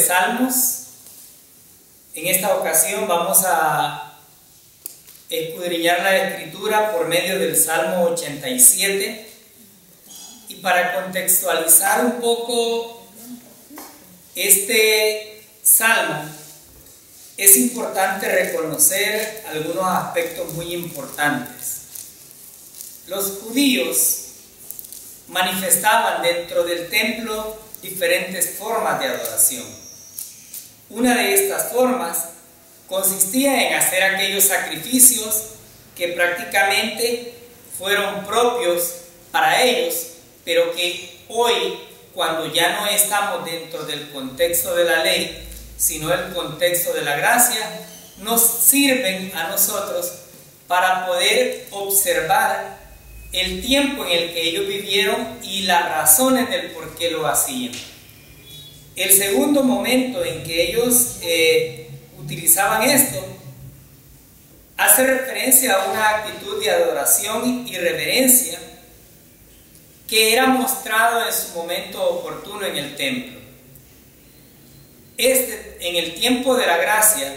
Salmos. En esta ocasión vamos a escudriñar la Escritura por medio del Salmo 87. Y para contextualizar un poco este salmo, es importante reconocer algunos aspectos muy importantes. Los judíos manifestaban dentro del templo diferentes formas de adoración. Una de estas formas consistía en hacer aquellos sacrificios que prácticamente fueron propios para ellos, pero que hoy, cuando ya no estamos dentro del contexto de la ley, sino el contexto de la gracia, nos sirven a nosotros para poder observar el tiempo en el que ellos vivieron y las razones del por qué lo hacían. El segundo momento en que ellos utilizaban esto hace referencia a una actitud de adoración y reverencia que era mostrado en su momento oportuno en el templo. En el tiempo de la gracia,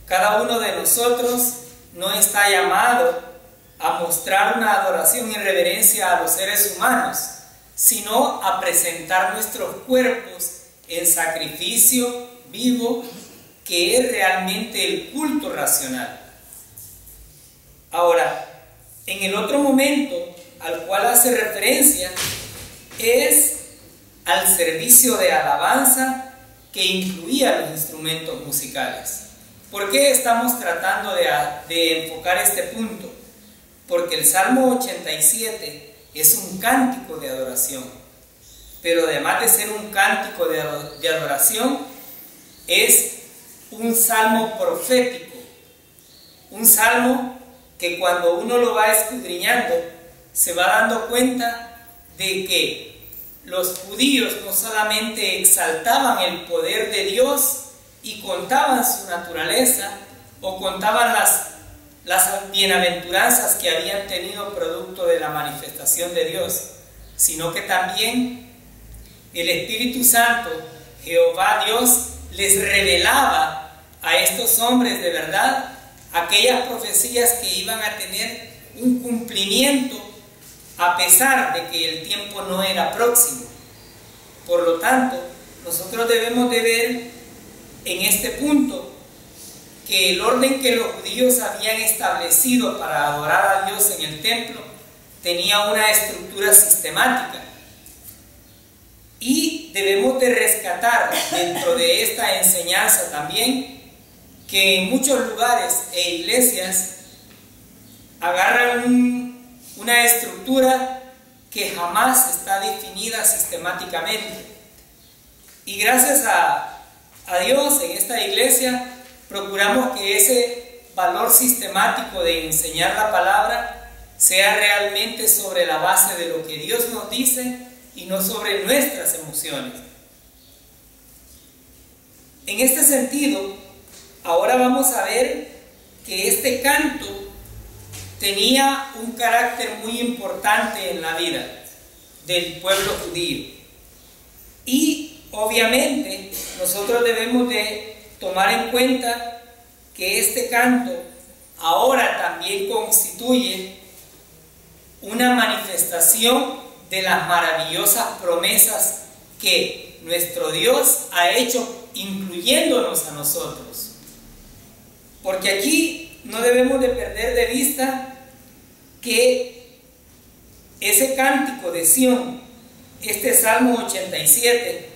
cada uno de nosotros no está llamado a mostrar una adoración y reverencia a los seres humanos, sino a presentar nuestros cuerpos en sacrificio vivo, que es realmente el culto racional. Ahora, en el otro momento al cual hace referencia es al servicio de alabanza que incluía los instrumentos musicales. ¿Por qué estamos tratando de enfocar este punto? Porque el Salmo 87 es un cántico de adoración, pero además de ser un cántico de adoración, es un salmo profético, un salmo que cuando uno lo va escudriñando, se va dando cuenta de que los judíos no solamente exaltaban el poder de Dios y contaban su naturaleza o contaban las bienaventuranzas que habían tenido producto de la manifestación de Dios, sino que también el Espíritu Santo, Jehová Dios, les revelaba a estos hombres de verdad aquellas profecías que iban a tener un cumplimiento a pesar de que el tiempo no era próximo. Por lo tanto, nosotros debemos de ver en este punto que el orden que los judíos habían establecido para adorar a Dios en el templo tenía una estructura sistemática. Y debemos de rescatar dentro de esta enseñanza también que en muchos lugares e iglesias agarran una estructura que jamás está definida sistemáticamente. Y gracias a Dios en esta iglesia procuramos que ese valor sistemático de enseñar la palabra sea realmente sobre la base de lo que Dios nos dice y no sobre nuestras emociones. En este sentido, ahora vamos a ver que este canto tenía un carácter muy importante en la vida del pueblo judío. Y obviamente nosotros debemos de tomar en cuenta que este canto ahora también constituye una manifestación de las maravillosas promesas que nuestro Dios ha hecho, incluyéndonos a nosotros. Porque aquí no debemos de perder de vista que ese cántico de Sión, este Salmo 87,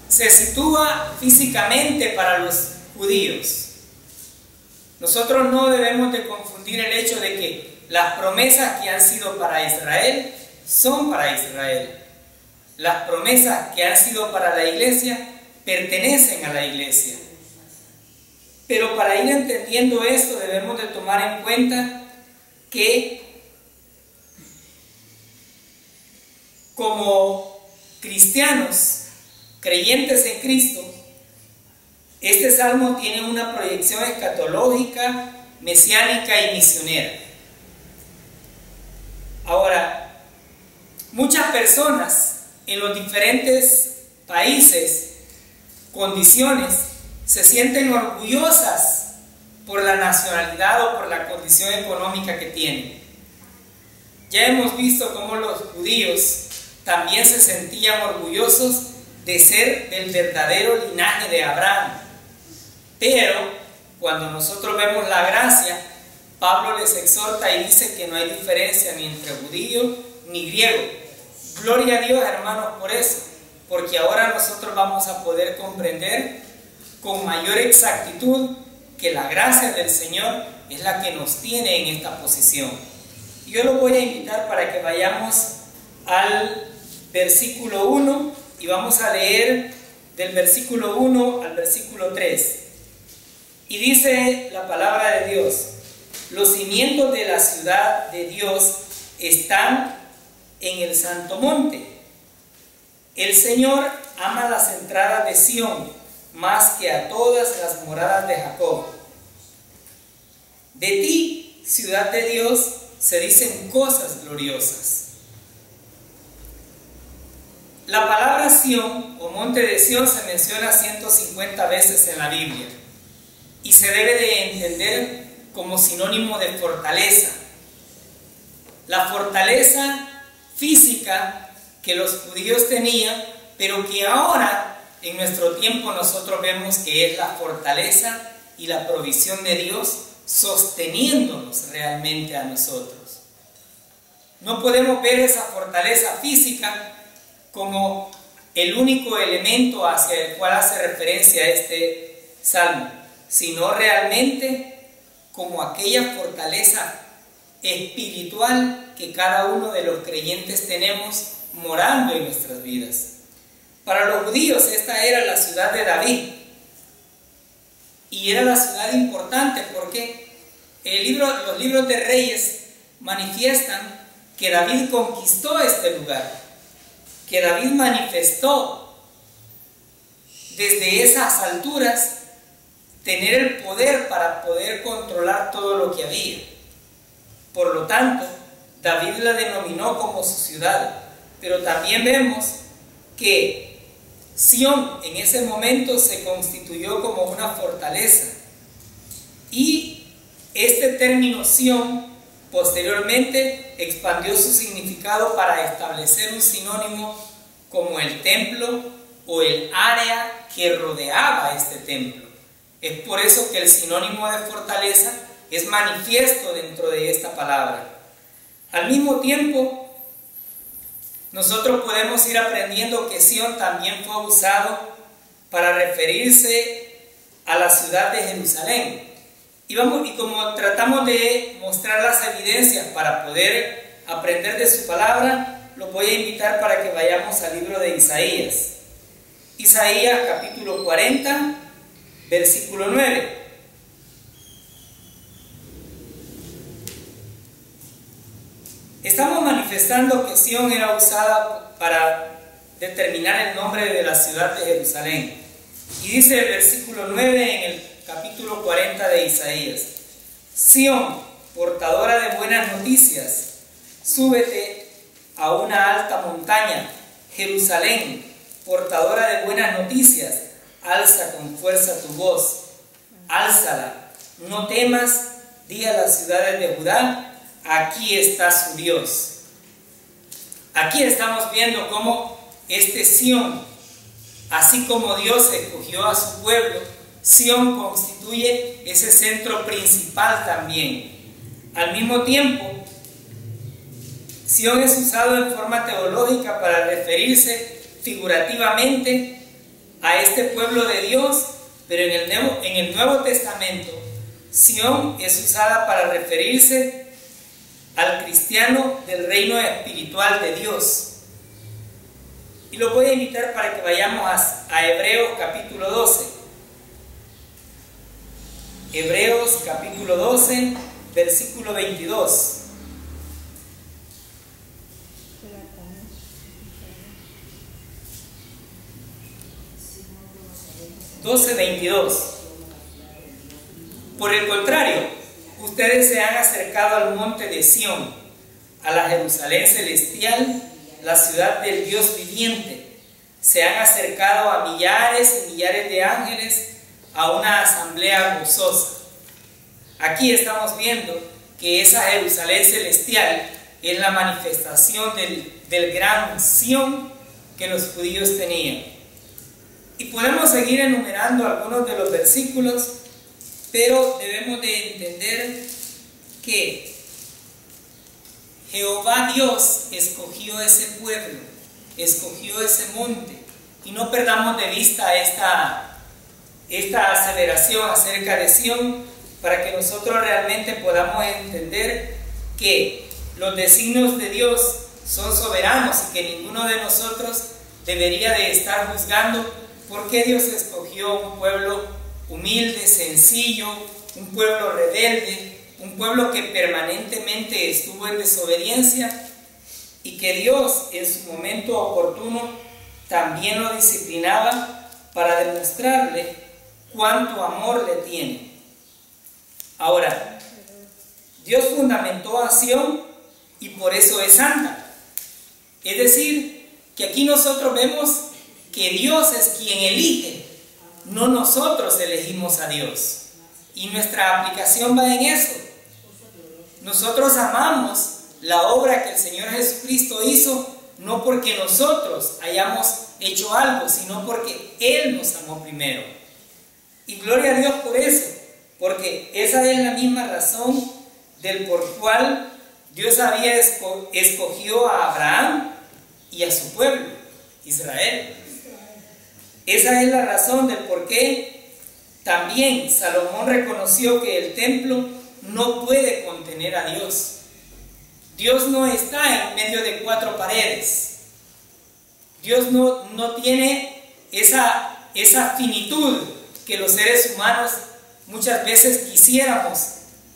se sitúa físicamente para los judíos. Nosotros no debemos de confundir el hecho de que las promesas que han sido para Israel son para Israel. Las promesas que han sido para la iglesia pertenecen a la iglesia. Pero para ir entendiendo esto debemos de tomar en cuenta que como cristianos, creyentes en Cristo, este salmo tiene una proyección escatológica, mesiánica y misionera. Ahora, muchas personas en los diferentes países, condiciones, se sienten orgullosas por la nacionalidad o por la condición económica que tienen. Ya hemos visto cómo los judíos también se sentían orgullosos de ser del verdadero linaje de Abraham. Pero cuando nosotros vemos la gracia, Pablo les exhorta y dice que no hay diferencia ni entre judío ni griego. Gloria a Dios, hermanos, por eso, porque ahora nosotros vamos a poder comprender con mayor exactitud que la gracia del Señor es la que nos tiene en esta posición. Yo los voy a invitar para que vayamos al versículo 1 y vamos a leer del versículo 1 al versículo 3. Y dice la palabra de Dios: los cimientos de la ciudad de Dios están en el santo monte. El Señor ama las entradas de Sión más que a todas las moradas de Jacob. De ti, ciudad de Dios, se dicen cosas gloriosas. La palabra Sión o monte de Sión se menciona 150 veces en la Biblia y se debe de entender como sinónimo de fortaleza. La fortaleza física que los judíos tenían, pero que ahora en nuestro tiempo nosotros vemos que es la fortaleza y la provisión de Dios sosteniéndonos realmente a nosotros. No podemos ver esa fortaleza física como el único elemento hacia el cual hace referencia este salmo, sino realmente como aquella fortaleza espiritual que cada uno de los creyentes tenemos morando en nuestras vidas. Para los judíos esta era la ciudad de David y era la ciudad importante porque los libros de Reyes manifiestan que David conquistó este lugar, que David manifestó desde esas alturas tener el poder para poder controlar todo lo que había. Por lo tanto, David la denominó como su ciudad, pero también vemos que Sión en ese momento se constituyó como una fortaleza y este término Sión posteriormente expandió su significado para establecer un sinónimo como el templo o el área que rodeaba este templo. Es por eso que el sinónimo de fortaleza es manifiesto dentro de esta palabra. Al mismo tiempo, nosotros podemos ir aprendiendo que Sión también fue usado para referirse a la ciudad de Jerusalén. Y como tratamos de mostrar las evidencias para poder aprender de su palabra, los voy a invitar para que vayamos al libro de Isaías. Isaías capítulo 40, versículo 9. Estamos manifestando que Sión era usada para determinar el nombre de la ciudad de Jerusalén. Y dice el versículo 9 en el capítulo 40 de Isaías: Sión, portadora de buenas noticias, súbete a una alta montaña. Jerusalén, portadora de buenas noticias, alza con fuerza tu voz, álzala, no temas, di a las ciudades de Judá: aquí está su Dios. Aquí estamos viendo cómo este Sión, así como Dios escogió a su pueblo, Sión constituye ese centro principal también. Al mismo tiempo, Sión es usado en forma teológica para referirse figurativamente a este pueblo de Dios, pero en el Nuevo Testamento, Sión es usada para referirse al cristiano del reino espiritual de Dios. Y lo voy a invitar para que vayamos a Hebreos capítulo 12. Hebreos capítulo 12, versículo 22. Por el contrario, ustedes se han acercado al monte de Sión, a la Jerusalén celestial, la ciudad del Dios viviente. se han acercado a millares y millares de ángeles a una asamblea gozosa. Aquí estamos viendo que esa Jerusalén celestial es la manifestación del gran Sión que los judíos tenían. Y podemos seguir enumerando algunos de los versículos, pero debemos de entender que Jehová Dios escogió ese pueblo, escogió ese monte, y no perdamos de vista esta aseveración acerca de Sión, para que nosotros realmente podamos entender que los designios de Dios son soberanos y que ninguno de nosotros debería de estar juzgando por qué Dios escogió un pueblo humilde, sencillo, un pueblo rebelde, un pueblo que permanentemente estuvo en desobediencia, y que Dios en su momento oportuno también lo disciplinaba para demostrarle cuánto amor le tiene. Ahora, Dios fundamentó a Sión y por eso es santa. Es decir, que aquí nosotros vemos que Dios es quien elige, no nosotros elegimos a Dios. Y nuestra aplicación va en eso. Nosotros amamos la obra que el Señor Jesucristo hizo, no porque nosotros hayamos hecho algo, sino porque Él nos amó primero. Y gloria a Dios por eso, porque esa es la misma razón del por cual Dios había escogido a Abraham y a su pueblo, Israel. Esa es la razón del por qué también Salomón reconoció que el templo no puede contener a Dios. Dios no está en medio de cuatro paredes. Dios no tiene esa finitud que los seres humanos muchas veces quisiéramos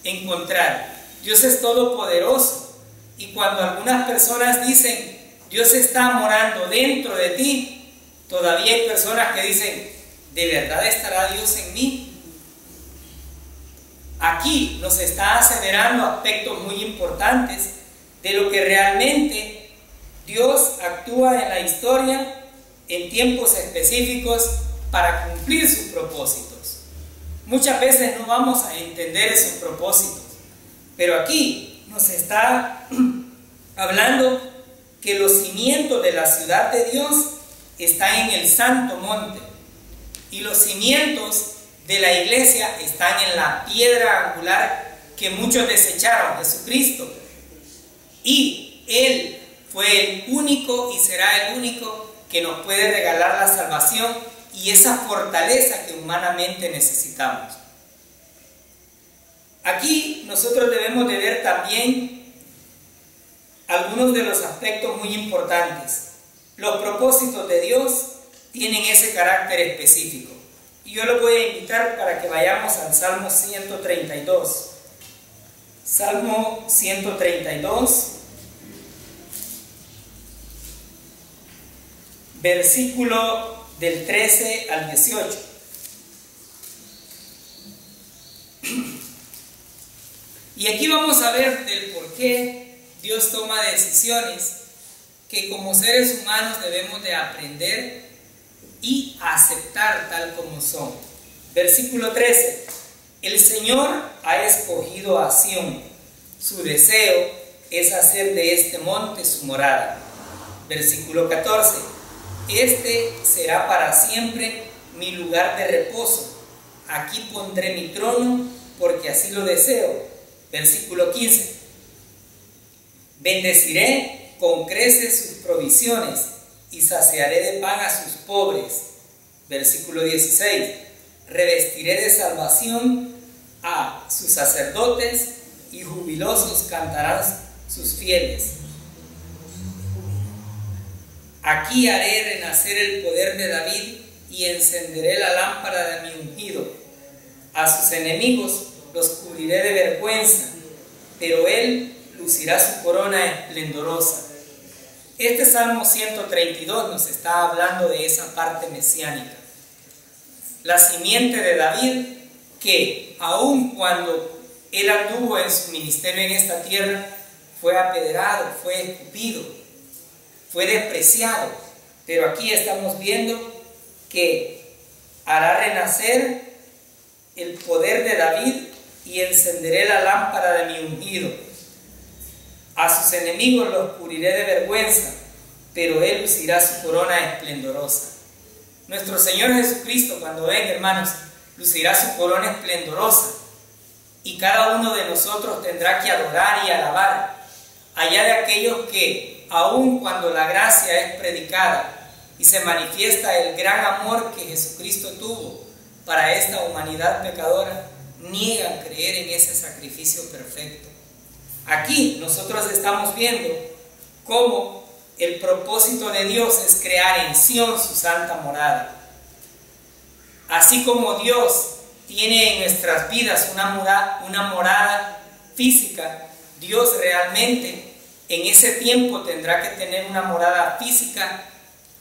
encontrar. Dios es todopoderoso, y cuando algunas personas dicen Dios está morando dentro de ti, todavía hay personas que dicen, ¿de verdad estará Dios en mí? Aquí nos está aseverando aspectos muy importantes de lo que realmente Dios actúa en la historia en tiempos específicos para cumplir sus propósitos. Muchas veces no vamos a entender esos propósitos, pero aquí nos está hablando que los cimientos de la ciudad de Dios están en el santo monte, y los cimientos de la iglesia están en la piedra angular que muchos desecharon, Jesucristo. Y Él fue el único y será el único que nos puede regalar la salvación y esa fortaleza que humanamente necesitamos. Aquí nosotros debemos de ver también algunos de los aspectos muy importantes. Los propósitos de Dios tienen ese carácter específico. Y yo los voy a invitar para que vayamos al Salmo 132. Salmo 132, versículo del 13 al 18. Y aquí vamos a ver del por qué Dios toma decisiones que como seres humanos debemos de aprender y aceptar tal como son. Versículo 13. El Señor ha escogido a Sión. Su deseo es hacer de este monte su morada. Versículo 14. Este será para siempre mi lugar de reposo. Aquí pondré mi trono, porque así lo deseo. Versículo 15. Bendeciré con creces sus provisiones y saciaré de pan a sus pobres. Versículo 16. Revestiré de salvación a sus sacerdotes y jubilosos cantarán sus fieles. Aquí haré renacer el poder de David y encenderé la lámpara de mi ungido. A sus enemigos los cubriré de vergüenza, pero él lucirá su corona esplendorosa. Este Salmo 132 nos está hablando de esa parte mesiánica. La simiente de David, que aun cuando él anduvo en su ministerio en esta tierra, fue apedrado, fue escupido, fue despreciado, Pero aquí estamos viendo que hará renacer el poder de David y encenderé la lámpara de mi ungido. A sus enemigos los cubriré de vergüenza, pero él lucirá su corona esplendorosa. Nuestro Señor Jesucristo, cuando venga, hermanos, lucirá su corona esplendorosa, y cada uno de nosotros tendrá que adorar y alabar, allá de aquellos que, aun cuando la gracia es predicada y se manifiesta el gran amor que Jesucristo tuvo para esta humanidad pecadora, niegan creer en ese sacrificio perfecto. Aquí nosotros estamos viendo cómo el propósito de Dios es crear en Sión su santa morada. Así como Dios tiene en nuestras vidas una morada física, Dios realmente en ese tiempo tendrá que tener una morada física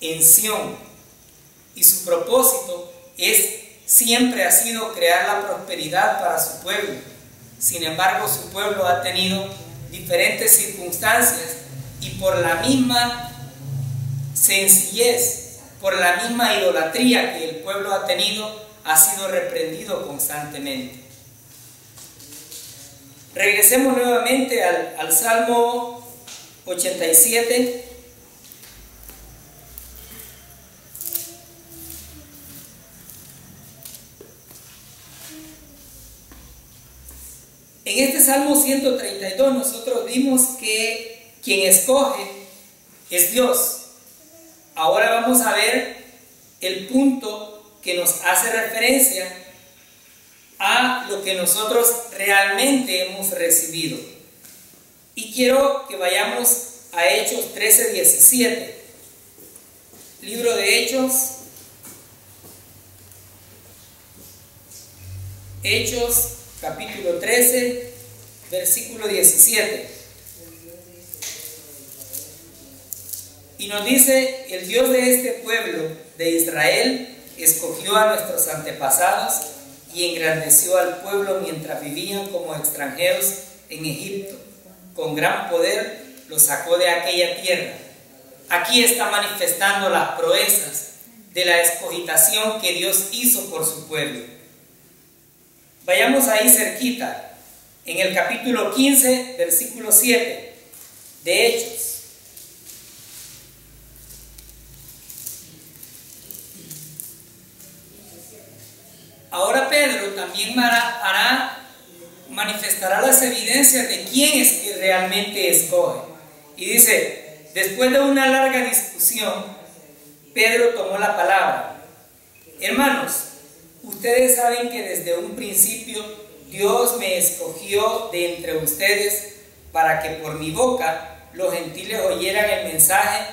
en Sión. Y su propósito siempre ha sido crear la prosperidad para su pueblo. Sin embargo, su pueblo ha tenido diferentes circunstancias y por la misma sencillez, por la misma idolatría que el pueblo ha tenido, ha sido reprendido constantemente. Regresemos nuevamente al Salmo 87. En este Salmo 132 nosotros vimos que quien escoge es Dios. Ahora vamos a ver el punto que nos hace referencia a lo que nosotros realmente hemos recibido. Y quiero que vayamos a Hechos 13:17. Libro de Hechos capítulo 13, versículo 17. Y nos dice: el Dios de este pueblo de Israel escogió a nuestros antepasados y engrandeció al pueblo mientras vivían como extranjeros en Egipto. Con gran poder los sacó de aquella tierra. Aquí está manifestando las proezas de la escogitación que Dios hizo por su pueblo. Vayamos ahí cerquita, en el capítulo 15, versículo 7 de Hechos. Ahora Pedro también manifestará las evidencias de quién es que realmente escoge. Y dice: después de una larga discusión, Pedro tomó la palabra. Hermanos, ustedes saben que desde un principio Dios me escogió de entre ustedes para que por mi boca los gentiles oyeran el mensaje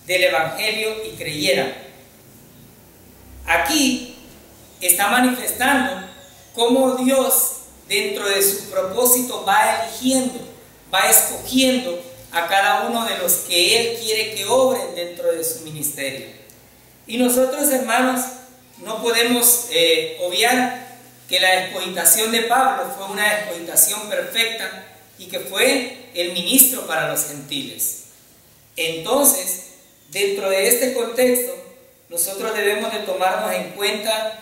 del Evangelio y creyeran. Aquí está manifestando cómo Dios, dentro de su propósito, va eligiendo, va escogiendo a cada uno de los que Él quiere que obren dentro de su ministerio. Y nosotros, hermanos, no podemos obviar que la escogitación de Pablo fue una escogitación perfecta y que fue el ministro para los gentiles. Entonces, dentro de este contexto, nosotros debemos de tomarnos en cuenta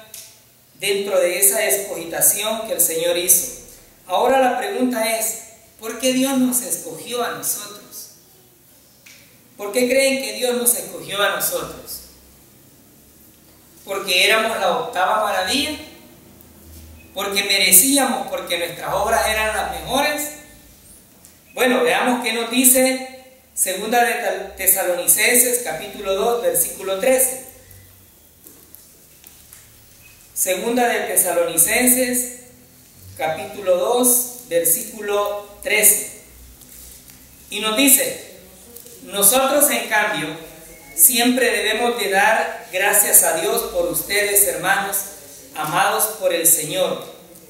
dentro de esa escogitación que el Señor hizo. Ahora la pregunta es: ¿por qué Dios nos escogió a nosotros? ¿Por qué creen que Dios nos escogió a nosotros? ¿Porque éramos la octava maravilla? ¿Porque merecíamos? ¿Porque nuestras obras eran las mejores? Bueno, veamos qué nos dice Segunda de Tesalonicenses capítulo 2, versículo 13. Segunda de Tesalonicenses capítulo 2, versículo 13. Y nos dice: nosotros en cambio siempre debemos de dar gracias a Dios por ustedes, hermanos, amados por el Señor,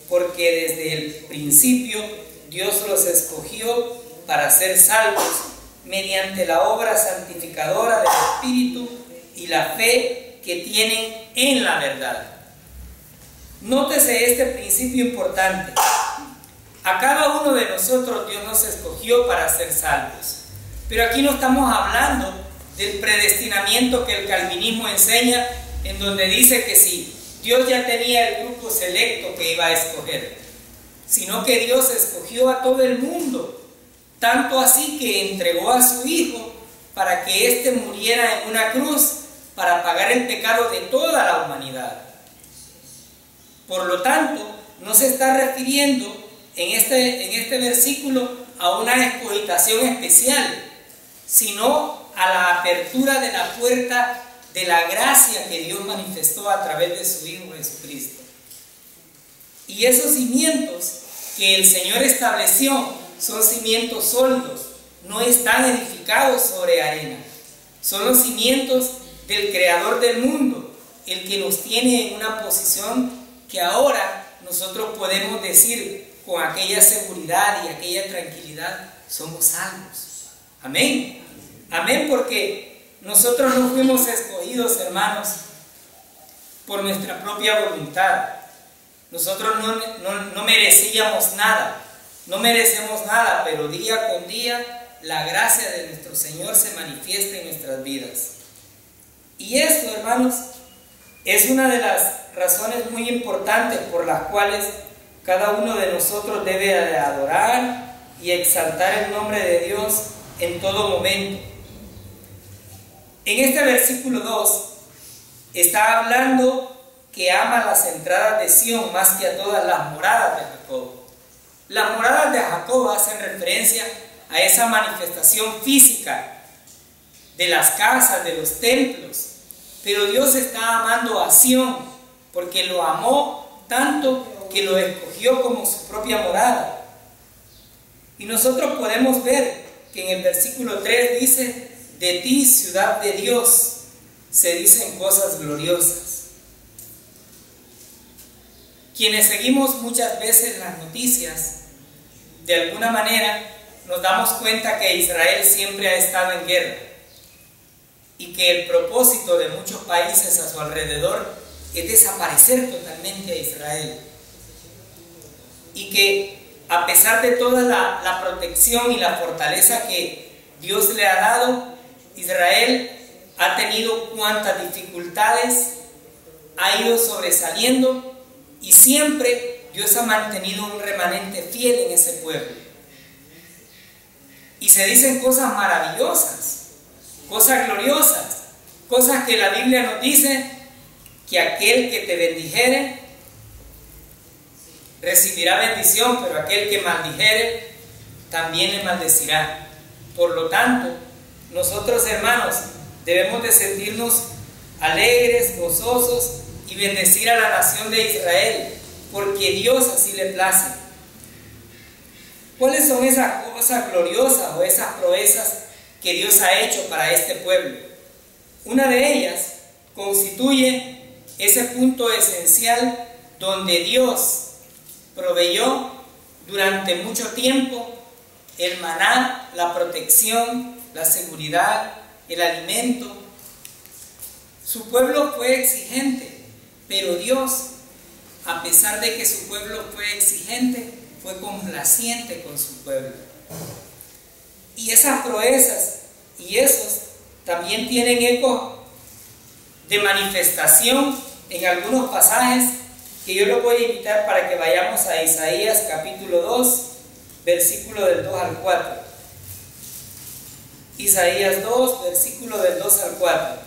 porque desde el principio Dios los escogió para ser salvos mediante la obra santificadora del Espíritu y la fe que tienen en la verdad. Nótese este principio importante. A cada uno de nosotros Dios nos escogió para ser salvos. Pero aquí no estamos hablando del predestinamiento que el calvinismo enseña, en donde dice que si Dios ya tenía el grupo selecto que iba a escoger, sino que Dios escogió a todo el mundo, tanto así que entregó a su Hijo para que éste muriera en una cruz para pagar el pecado de toda la humanidad. Por lo tanto, no se está refiriendo en este versículo a una escogitación especial, sino a la apertura de la puerta de la gracia que Dios manifestó a través de su Hijo Jesucristo. Y esos cimientos que el Señor estableció son cimientos sólidos, no están edificados sobre arena. Son los cimientos del Creador del mundo, el que nos tiene en una posición que ahora nosotros podemos decir con aquella seguridad y aquella tranquilidad: somos salvos. Amén. Amén, porque nosotros no fuimos escogidos, hermanos, por nuestra propia voluntad. Nosotros no merecíamos nada, no merecemos nada, pero día con día la gracia de nuestro Señor se manifiesta en nuestras vidas. Y esto, hermanos, es una de las razones muy importantes por las cuales cada uno de nosotros debe de adorar y exaltar el nombre de Dios en todo momento. En este versículo 2 está hablando que ama las entradas de Sión más que a todas las moradas de Jacob. Las moradas de Jacob hacen referencia a esa manifestación física de las casas, de los templos. Pero Dios está amando a Sión porque lo amó tanto que lo escogió como su propia morada. Y nosotros podemos ver que en el versículo 3 dice: de ti, ciudad de Dios, se dicen cosas gloriosas. Quienes seguimos muchas veces las noticias, de alguna manera nos damos cuenta que Israel siempre ha estado en guerra y que el propósito de muchos países a su alrededor es desaparecer totalmente a Israel. Y que a pesar de toda la protección y la fortaleza que Dios le ha dado, Israel ha tenido cuantas dificultades, ha ido sobresaliendo, y siempre Dios ha mantenido un remanente fiel en ese pueblo. Y se dicen cosas maravillosas, cosas gloriosas, cosas que la Biblia nos dice: que aquel que te bendijere recibirá bendición, pero aquel que maldijere también le maldecirá. Por lo tanto, nosotros, hermanos, debemos de sentirnos alegres, gozosos y bendecir a la nación de Israel, porque Dios así le place. ¿Cuáles son esas cosas gloriosas o esas proezas que Dios ha hecho para este pueblo? Una de ellas constituye ese punto esencial donde Dios proveyó durante mucho tiempo el maná, la protección, la seguridad, el alimento. Su pueblo fue exigente, pero Dios, a pesar de que su pueblo fue exigente, fue complaciente con su pueblo. Y esas proezas y esos también tienen eco de manifestación en algunos pasajes que yo los voy a invitar para que vayamos a Isaías capítulo 2, versículo del 2 al 4. Isaías 2, versículo del 2 al 4.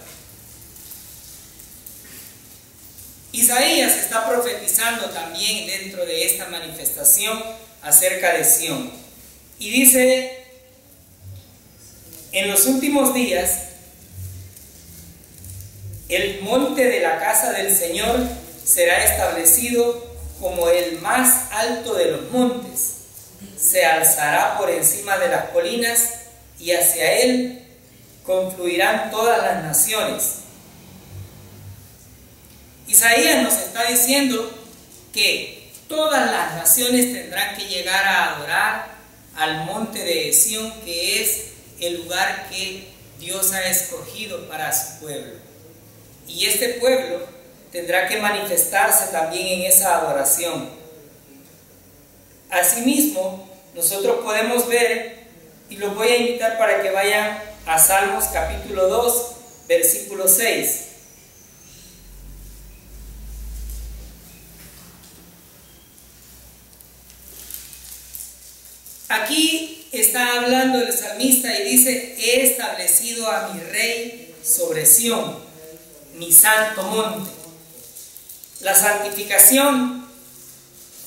Isaías está profetizando también dentro de esta manifestación acerca de Sión. Y dice: en los últimos días, el monte de la casa del Señor será establecido como el más alto de los montes. Se alzará por encima de las colinas y hacia él confluirán todas las naciones. Isaías nos está diciendo que todas las naciones tendrán que llegar a adorar al monte de Sión, que es el lugar que Dios ha escogido para su pueblo. Y este pueblo tendrá que manifestarse también en esa adoración. Asimismo, nosotros podemos ver, y los voy a invitar para que vayan a Salmos capítulo 2, versículo 6. Aquí está hablando el salmista y dice: he establecido a mi rey sobre Sión, mi santo monte. La santificación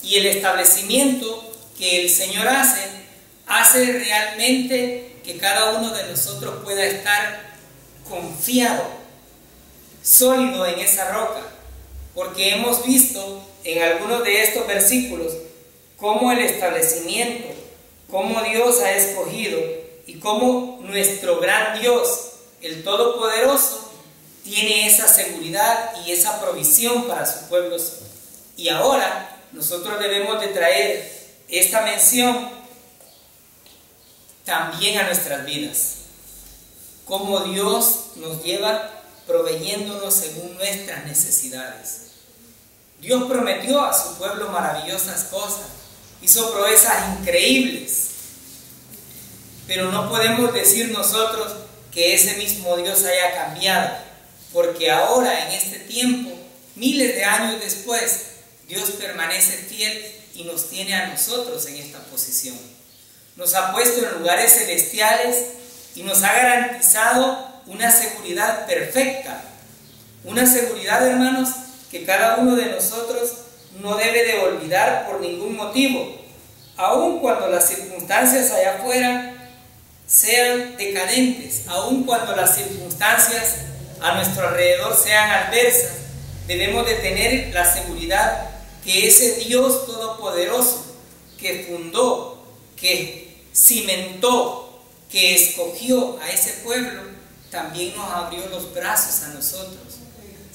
y el establecimiento que el Señor hace realmente que cada uno de nosotros pueda estar confiado, sólido en esa roca, porque hemos visto en algunos de estos versículos cómo el establecimiento, cómo Dios ha escogido y cómo nuestro gran Dios, el Todopoderoso, tiene esa seguridad y esa provisión para su pueblo. Y ahora nosotros debemos de traer esta mención también a nuestras vidas. Cómo Dios nos lleva proveyéndonos según nuestras necesidades. Dios prometió a su pueblo maravillosas cosas, hizo proezas increíbles, pero no podemos decir nosotros que ese mismo Dios haya cambiado, porque ahora en este tiempo, miles de años después, Dios permanece fiel y nos tiene a nosotros en esta posición. Nos ha puesto en lugares celestiales y nos ha garantizado una seguridad perfecta. Una seguridad, hermanos, que cada uno de nosotros no debe de olvidar por ningún motivo, aun cuando las circunstancias allá afuera sean decadentes, aun cuando las circunstancias a nuestro alrededor sean adversas. Debemos de tener la seguridad que ese Dios todopoderoso que fundó, que cimentó, que escogió a ese pueblo, también nos abrió los brazos a nosotros,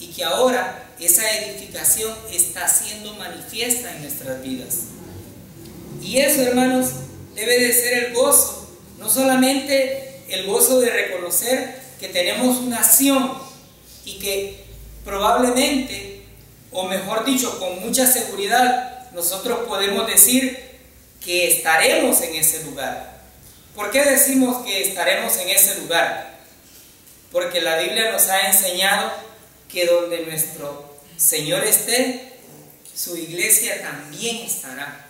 y que ahora esa edificación está siendo manifiesta en nuestras vidas. Y eso, hermanos, debe de ser el gozo, no solamente el gozo de reconocer que tenemos una acción y que probablemente, o mejor dicho, con mucha seguridad, nosotros podemos decir que estaremos en ese lugar. ¿Por qué decimos que estaremos en ese lugar? Porque la Biblia nos ha enseñado que donde nuestro Señor esté, su iglesia también estará.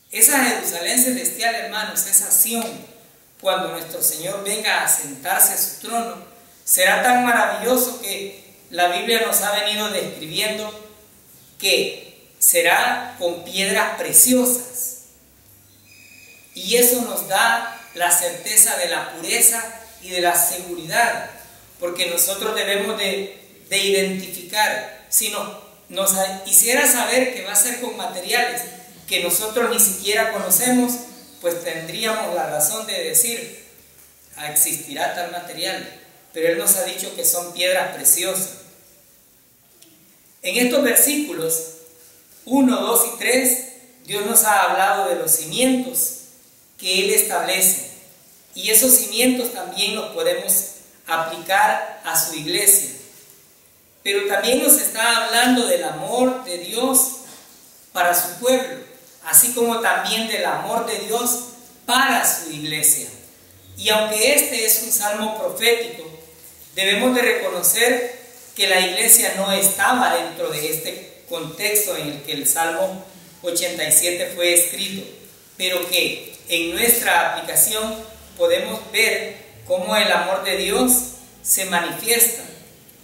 Esa Jerusalén celestial, hermanos, esa Sión, cuando nuestro Señor venga a sentarse a su trono, será tan maravilloso que la Biblia nos ha venido describiendo que será con piedras preciosas. Y eso nos da la certeza de la pureza y de la seguridad, porque nosotros debemos de identificar. Si nos hiciera saber que va a ser con materiales que nosotros ni siquiera conocemos, pues tendríamos la razón de decir: existirá tal material, pero Él nos ha dicho que son piedras preciosas. En estos versículos 1, 2 y 3, Dios nos ha hablado de los cimientos que Él establece, y esos cimientos también los podemos aplicar a su iglesia. Pero también nos está hablando del amor de Dios para su pueblo, así como también del amor de Dios para su iglesia. Y aunque este es un salmo profético, debemos de reconocer que la iglesia no estaba dentro de este contexto en el que el Salmo 87 fue escrito, pero que en nuestra aplicación podemos ver cómo el amor de Dios se manifiesta.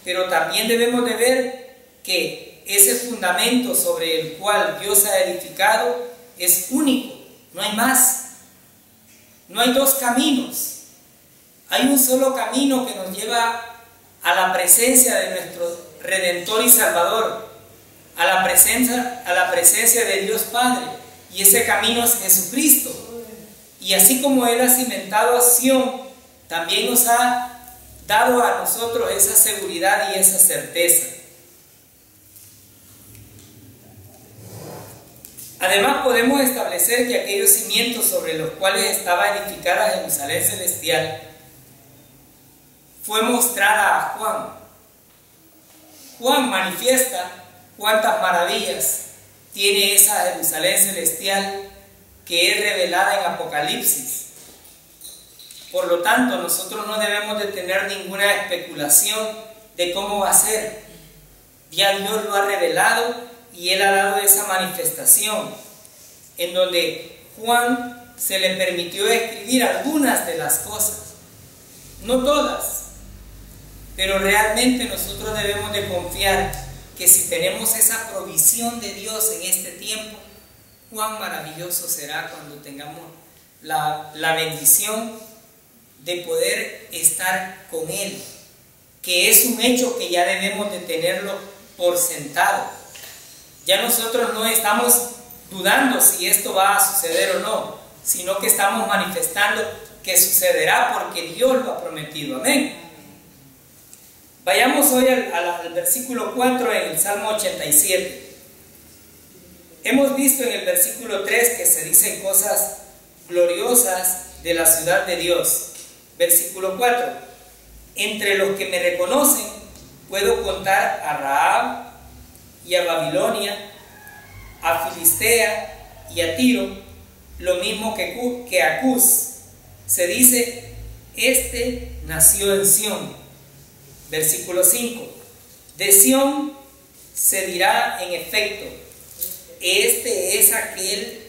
Pero también debemos de ver que ese fundamento sobre el cual Dios ha edificado es único, no hay más. No hay dos caminos, hay un solo camino que nos lleva a la presencia de nuestro Redentor y Salvador, a la presencia de Dios Padre, y ese camino es Jesucristo. Y así como Él ha cimentado a Sión, también nos ha dado a nosotros esa seguridad y esa certeza. Además, podemos establecer que aquellos cimientos sobre los cuales estaba edificada Jerusalén celestial fue mostrada a Juan. Juan manifiesta cuántas maravillas tiene esa Jerusalén celestial que es revelada en Apocalipsis. Por lo tanto, nosotros no debemos de tener ninguna especulación de cómo va a ser. Ya Dios lo ha revelado y Él ha dado esa manifestación en donde Juan se le permitió escribir algunas de las cosas, no todas, pero realmente nosotros debemos de confiar que si tenemos esa provisión de Dios en este tiempo, cuán maravilloso será cuando tengamos la bendición de poder estar con Él, que es un hecho que ya debemos de tenerlo por sentado. Ya nosotros no estamos dudando si esto va a suceder o no, sino que estamos manifestando que sucederá porque Dios lo ha prometido. Amén. Vayamos hoy al versículo 4 en el Salmo 87. Hemos visto en el versículo 3 que se dicen cosas gloriosas de la ciudad de Dios. Versículo 4. Entre los que me reconocen puedo contar a Rahab y a Babilonia, a Filistea y a Tiro, lo mismo que a Cus. Se dice, este nació en Sión. Versículo 5. De Sión se dirá en efecto, este es aquel,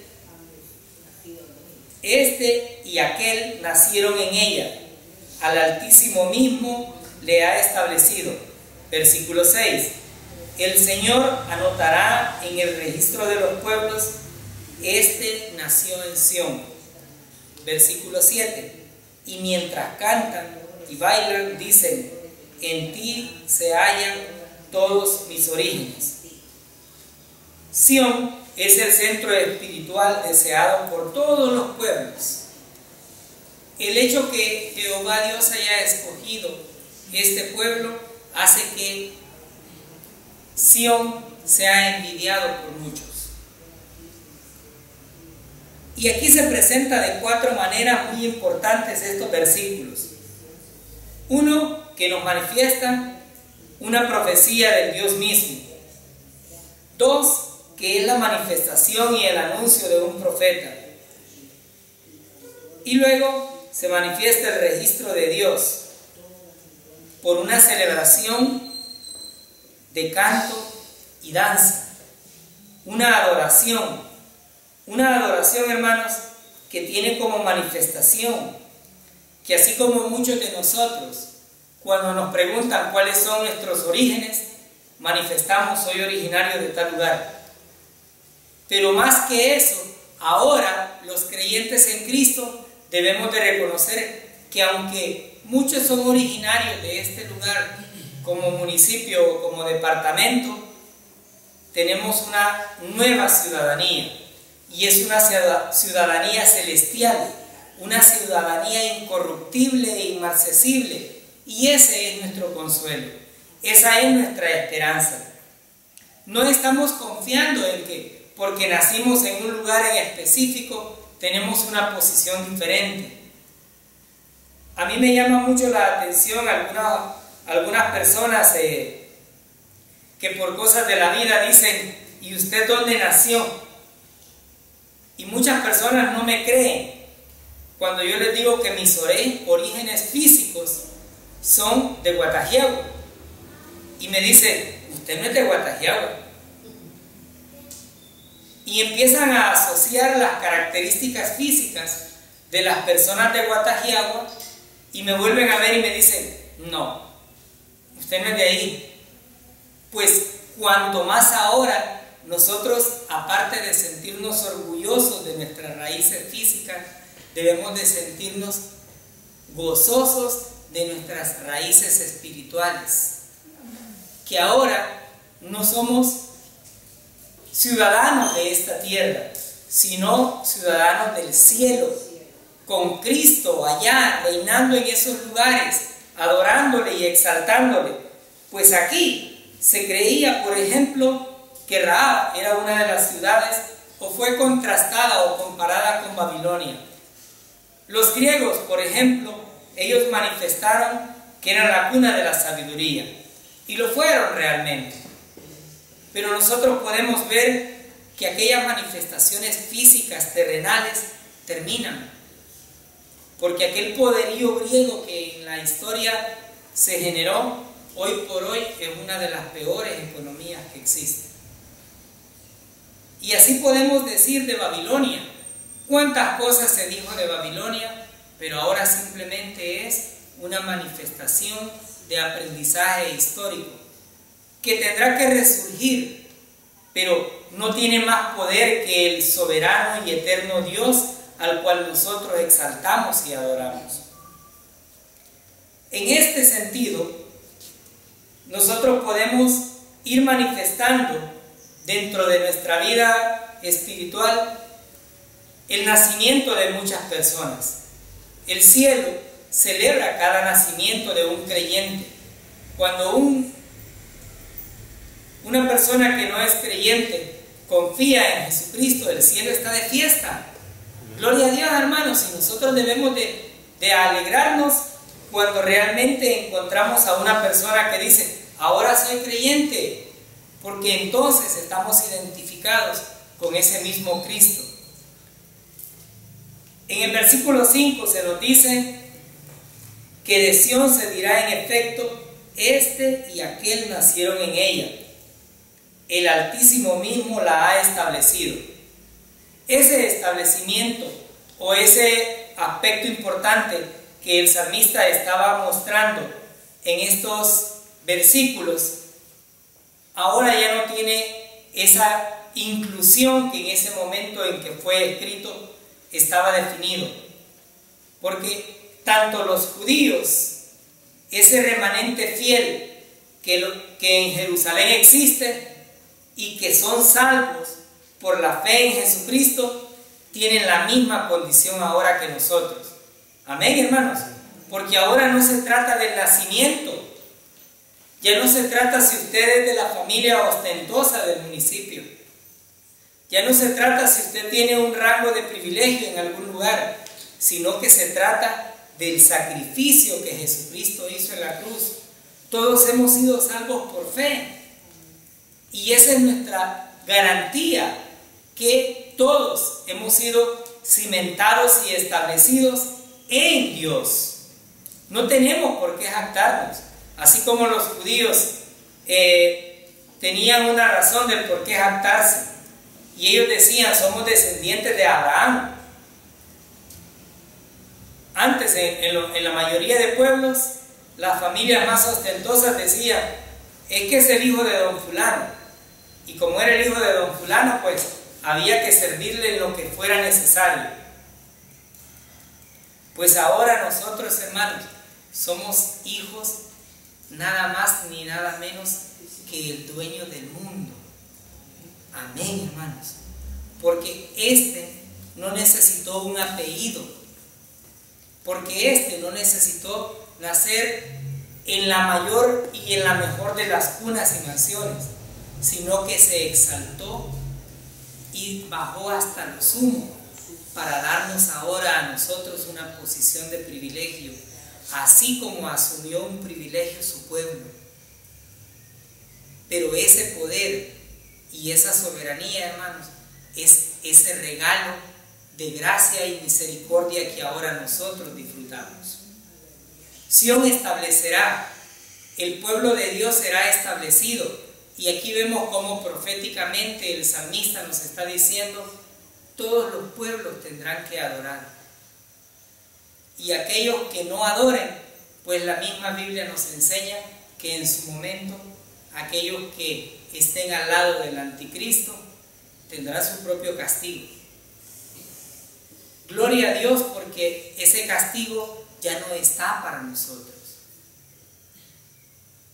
este y aquel nacieron en ella, al Altísimo mismo le ha establecido. Versículo 6. El Señor anotará en el registro de los pueblos, este nació en Sión. Versículo 7. Y mientras cantan y bailan, dicen, en ti se hallan todos mis orígenes. Sión es el centro espiritual deseado por todos los pueblos. El hecho que Jehová Dios haya escogido este pueblo hace que Sión sea envidiado por muchos. Y aquí se presenta de 4 maneras muy importantes estos versículos. Uno, que nos manifiesta una profecía del Dios mismo. 2, que es la manifestación y el anuncio de un profeta. Y luego se manifiesta el registro de Dios por una celebración de canto y danza. Una adoración, hermanos, que tiene como manifestación que así como muchos de nosotros, cuando nos preguntan cuáles son nuestros orígenes, manifestamos, soy originario de tal lugar. Pero más que eso, ahora los creyentes en Cristo debemos de reconocer que aunque muchos son originarios de este lugar, como municipio o como departamento, tenemos una nueva ciudadanía, y es una ciudadanía celestial, una ciudadanía incorruptible e inmarcesible, y ese es nuestro consuelo, esa es nuestra esperanza. No estamos confiando en que porque nacimos en un lugar en específico tenemos una posición diferente. A mí me llama mucho la atención algunas personas que por cosas de la vida dicen, ¿y usted dónde nació? Y muchas personas no me creen cuando yo les digo que mis orígenes físicos son de Guatajiagua. Y me dicen, usted no es de Guatajiagua. Y empiezan a asociar las características físicas de las personas de Guatajiagua y me vuelven a ver y me dicen, no, usted no es de ahí. Pues cuanto más ahora nosotros, aparte de sentirnos orgullosos de nuestras raíces físicas, debemos de sentirnos gozosos de nuestras raíces espirituales, que ahora no somos ciudadanos de esta tierra, sino ciudadanos del cielo, con Cristo allá, reinando en esos lugares, adorándole y exaltándole. Pues aquí se creía, por ejemplo, que Rahab era una de las ciudades, o fue contrastada o comparada con Babilonia. Los griegos, por ejemplo, ellos manifestaron que era la cuna de la sabiduría, y lo fueron realmente. Pero nosotros podemos ver que aquellas manifestaciones físicas terrenales terminan. porque aquel poderío griego que en la historia se generó, hoy por hoy es una de las peores economías que existen. Y así podemos decir de Babilonia. Cuántas cosas se dijo de Babilonia, pero ahora simplemente es una manifestación de aprendizaje histórico que tendrá que resurgir, pero no tiene más poder que el soberano y eterno Dios al cual nosotros exaltamos y adoramos. En este sentido, nosotros podemos ir manifestando dentro de nuestra vida espiritual el nacimiento de muchas personas. El cielo celebra cada nacimiento de un creyente. Cuando una persona que no es creyente confía en Jesucristo, el cielo está de fiesta. Gloria a Dios, hermanos, y nosotros debemos de alegrarnos cuando realmente encontramos a una persona que dice, ahora soy creyente, porque entonces estamos identificados con ese mismo Cristo. En el versículo 5 se nos dice que de Sión se dirá en efecto, este y aquel nacieron en ella. El Altísimo mismo la ha establecido. Ese establecimiento o ese aspecto importante que el salmista estaba mostrando en estos versículos, ahora ya no tiene esa inclusión que en ese momento en que fue escrito estaba definido, porque tanto los judíos, ese remanente fiel que en Jerusalén existe y que son salvos por la fe en Jesucristo, tienen la misma condición ahora que nosotros. Amén, hermanos, porque ahora no se trata del nacimiento, ya no se trata si usted es de la familia ostentosa del municipio, ya no se trata si usted tiene un rango de privilegio en algún lugar, sino que se trata del sacrificio que Jesucristo hizo en la cruz. Todos hemos sido salvos por fe, y esa es nuestra garantía, que todos hemos sido cimentados y establecidos en Dios. No tenemos por qué jactarnos, así como los judíos tenían una razón del por qué jactarse, y ellos decían, somos descendientes de Abraham. Antes, en la mayoría de pueblos, las familias más ostentosas decían, es que es el hijo de don fulano, y como era el hijo de don fulano, pues había que servirle en lo que fuera necesario. Pues ahora nosotros, hermanos, somos hijos nada más ni nada menos que el dueño del mundo. Amén, hermanos, porque este no necesitó un apellido, porque este no necesitó nacer en la mayor y en la mejor de las cunas y mansiones, sino que se exaltó y bajó hasta lo sumo para darnos ahora a nosotros una posición de privilegio, así como asumió un privilegio su pueblo. Pero ese poder y esa soberanía, hermanos, es ese regalo de gracia y misericordia que ahora nosotros disfrutamos. Sión establecerá, el pueblo de Dios será establecido. Y aquí vemos cómo proféticamente el salmista nos está diciendo, todos los pueblos tendrán que adorar. Y aquellos que no adoren, pues la misma Biblia nos enseña que en su momento, aquellos que estén al lado del anticristo, tendrán su propio castigo. Gloria a Dios, porque ese castigo ya no está para nosotros.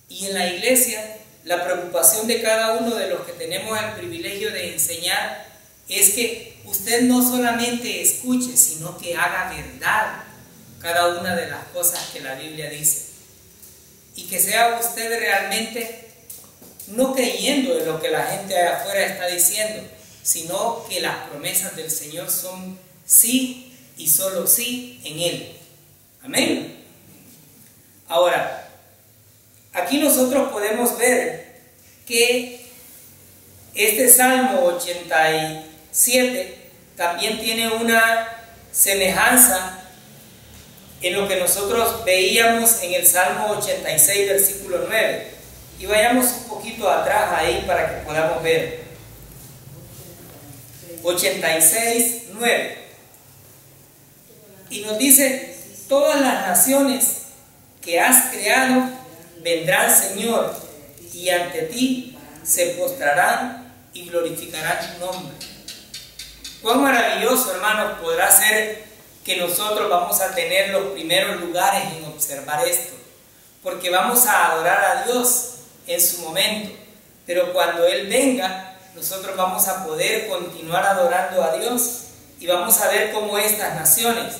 Y en la iglesia, la preocupación de cada uno de los que tenemos el privilegio de enseñar es que usted no solamente escuche, sino que haga verdad cada una de las cosas que la Biblia dice. Y que sea usted realmente no creyendo en lo que la gente de afuera está diciendo, sino que las promesas del Señor son sí y solo sí en Él. Amén. Ahora, aquí nosotros podemos ver que este Salmo 87 también tiene una semejanza en lo que nosotros veíamos en el Salmo 86, versículo 9. Y vayamos un poquito atrás ahí para que podamos ver. 86, 9. Y nos dice: todas las naciones que has creado vendrán, Señor, y ante ti se postrarán y glorificarán tu nombre. Cuán maravilloso, hermanos, podrá ser que nosotros vamos a tener los primeros lugares en observar esto, porque vamos a adorar a Dios en su momento, pero cuando Él venga, nosotros vamos a poder continuar adorando a Dios y vamos a ver cómo estas naciones,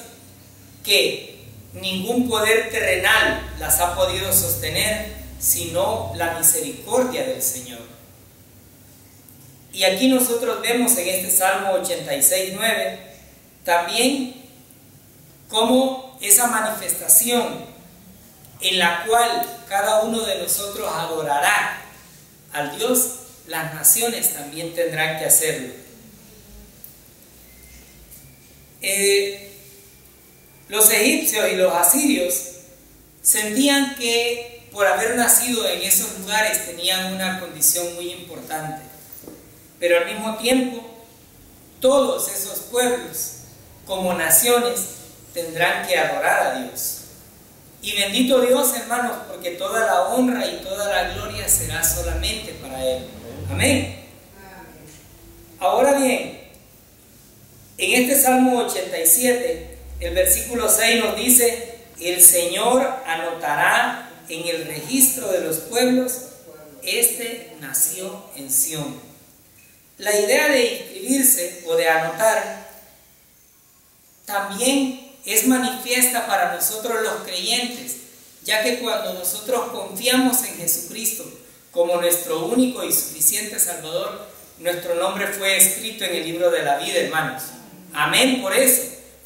que ningún poder terrenal las ha podido sostener, sino la misericordia del Señor. Y aquí nosotros vemos en este Salmo 86, 9, también cómo esa manifestación en la cual cada uno de nosotros adorará al Dios, las naciones también tendrán que hacerlo. Los egipcios y los asirios sentían que por haber nacido en esos lugares tenían una condición muy importante, pero al mismo tiempo todos esos pueblos como naciones tendrán que adorar a Dios. Y bendito Dios, hermanos, porque toda la honra y toda la gloria será solamente para Él. Amén. Ahora bien, en este Salmo 87, el versículo 6 nos dice: el Señor anotará en el registro de los pueblos, este nació en Sión. La idea de inscribirse o de anotar también es manifiesta para nosotros los creyentes, ya que cuando nosotros confiamos en Jesucristo como nuestro único y suficiente Salvador, nuestro nombre fue escrito en el libro de la vida, hermanos. Amén por eso,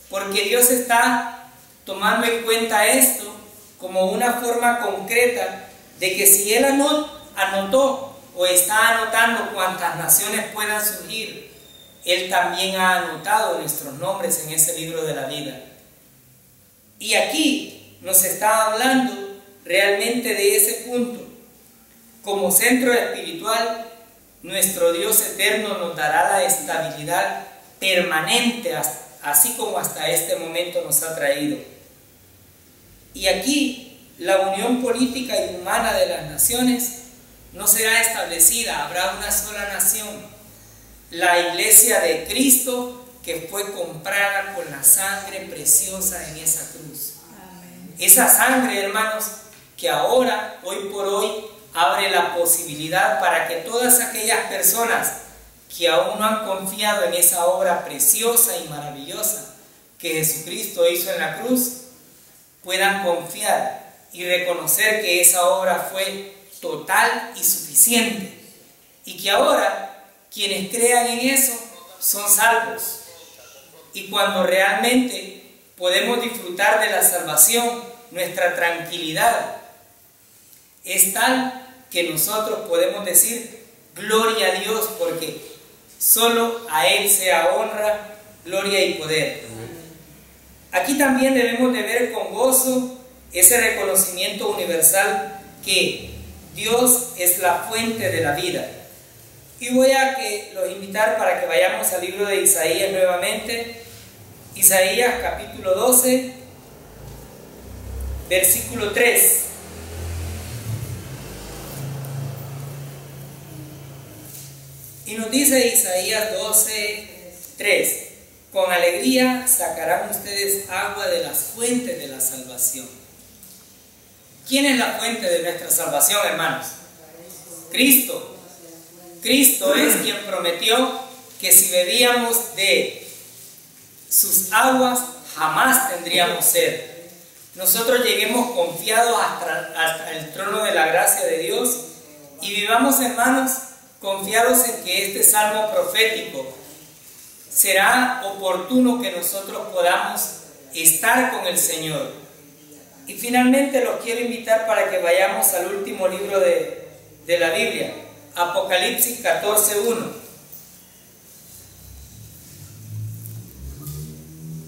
porque Dios está tomando en cuenta esto como una forma concreta de que si Él anotó o está anotando cuantas naciones puedan surgir, Él también ha anotado nuestros nombres en ese libro de la vida. Y aquí nos está hablando realmente de ese punto. Como centro espiritual, nuestro Dios eterno nos dará la estabilidad permanente, así como hasta este momento nos ha traído. Y aquí la unión política y humana de las naciones no será establecida, habrá una sola nación, la iglesia de Cristo, que fue comprada con la sangre preciosa en esa cruz. Amén. Esa sangre, hermanos, que ahora, hoy por hoy, abre la posibilidad para que todas aquellas personas que aún no han confiado en esa obra preciosa y maravillosa que Jesucristo hizo en la cruz, puedan confiar y reconocer que esa obra fue total y suficiente, y que ahora quienes crean en eso son salvos. Y cuando realmente podemos disfrutar de la salvación, nuestra tranquilidad es tal que nosotros podemos decir: gloria a Dios, porque solo a Él sea honra, gloria y poder. Aquí también debemos de ver con gozo ese reconocimiento universal que Dios es la fuente de la vida. Y voy a los invitar para que vayamos al libro de Isaías nuevamente. Isaías capítulo 12, versículo 3. Y nos dice Isaías 12, 3: con alegría sacarán ustedes agua de las fuentes de la salvación. ¿Quién es la fuente de nuestra salvación, hermanos? Cristo. Cristo es quien prometió que si bebíamos de sus aguas jamás tendríamos sed. Nosotros lleguemos confiados hasta el trono de la gracia de Dios y vivamos, hermanos, confiados en que este salmo profético será oportuno que nosotros podamos estar con el Señor. Y finalmente los quiero invitar para que vayamos al último libro de la Biblia, Apocalipsis 14:1.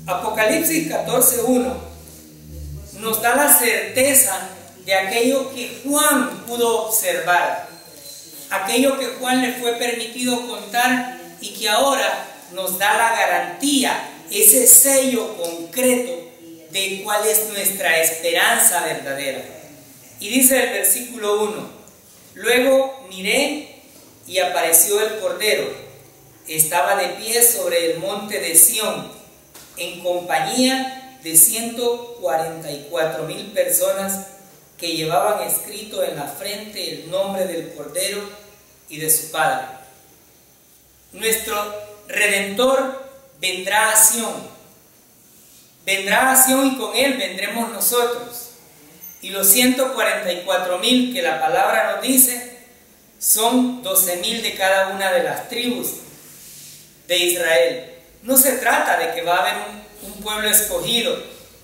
Apocalipsis 14:1 nos da la certeza de aquello que Juan pudo observar, aquello que Juan le fue permitido contar y que ahora nos da la garantía, ese sello concreto de cuál es nuestra esperanza verdadera. Y dice el versículo 1, luego miré y apareció el Cordero, estaba de pie sobre el monte de Sión, en compañía de 144,000 personas que llevaban escrito en la frente el nombre del Cordero y de su Padre. Nuestro Redentor vendrá a Sión. Vendrá a Sión y con él vendremos nosotros. Y los 144,000 que la palabra nos dice son 12,000 de cada una de las tribus de Israel. No se trata de que va a haber un pueblo escogido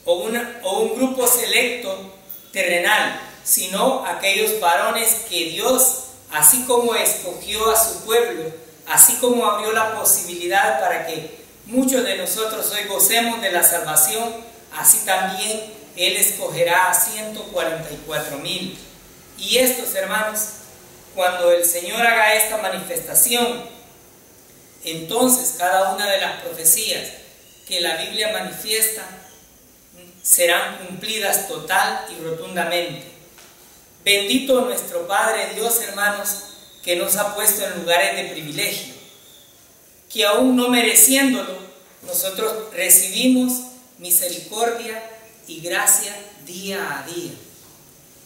o un grupo selecto terrenal, sino aquellos varones que Dios, así como escogió a su pueblo, así como abrió la posibilidad para que muchos de nosotros hoy gocemos de la salvación, así también Él escogerá a 144,000. Y estos, hermanos, cuando el Señor haga esta manifestación, entonces cada una de las profecías que la Biblia manifiesta serán cumplidas total y rotundamente. Bendito nuestro Padre Dios, hermanos, que nos ha puesto en lugares de privilegio, que aún no mereciéndolo, nosotros recibimos misericordia y gracia día a día.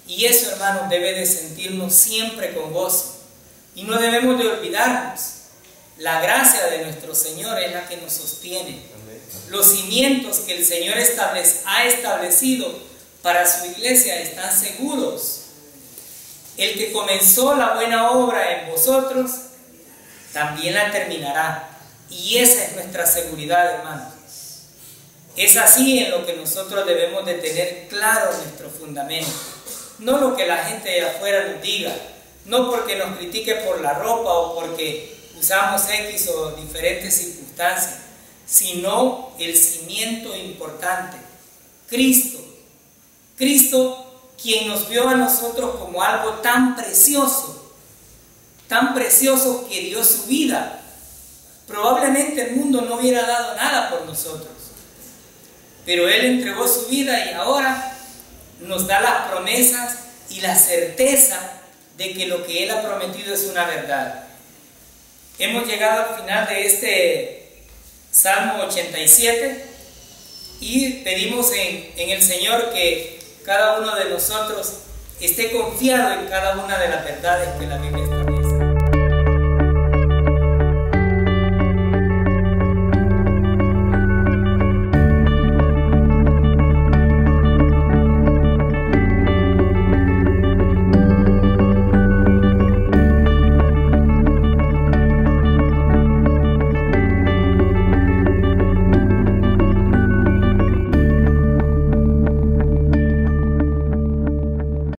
Y eso, hermanos, debe de sentirnos siempre con gozo. Y no debemos de olvidarnos, la gracia de nuestro Señor es la que nos sostiene. Los cimientos que el Señor ha establecido para su iglesia están seguros. El que comenzó la buena obra en vosotros, también la terminará. Y esa es nuestra seguridad, hermanos. Es así en lo que nosotros debemos de tener claro nuestro fundamento. No lo que la gente de afuera nos diga, no porque nos critique por la ropa o porque usamos X o diferentes circunstancias, sino el cimiento importante, Cristo. Cristo, quien nos vio a nosotros como algo tan precioso que dio su vida. Probablemente el mundo no hubiera dado nada por nosotros, pero Él entregó su vida y ahora nos da las promesas y la certeza de que lo que Él ha prometido es una verdad. Hemos llegado al final de este Salmo 87 y pedimos en el Señor que cada uno de nosotros esté confiado en cada una de las verdades que la Biblia está.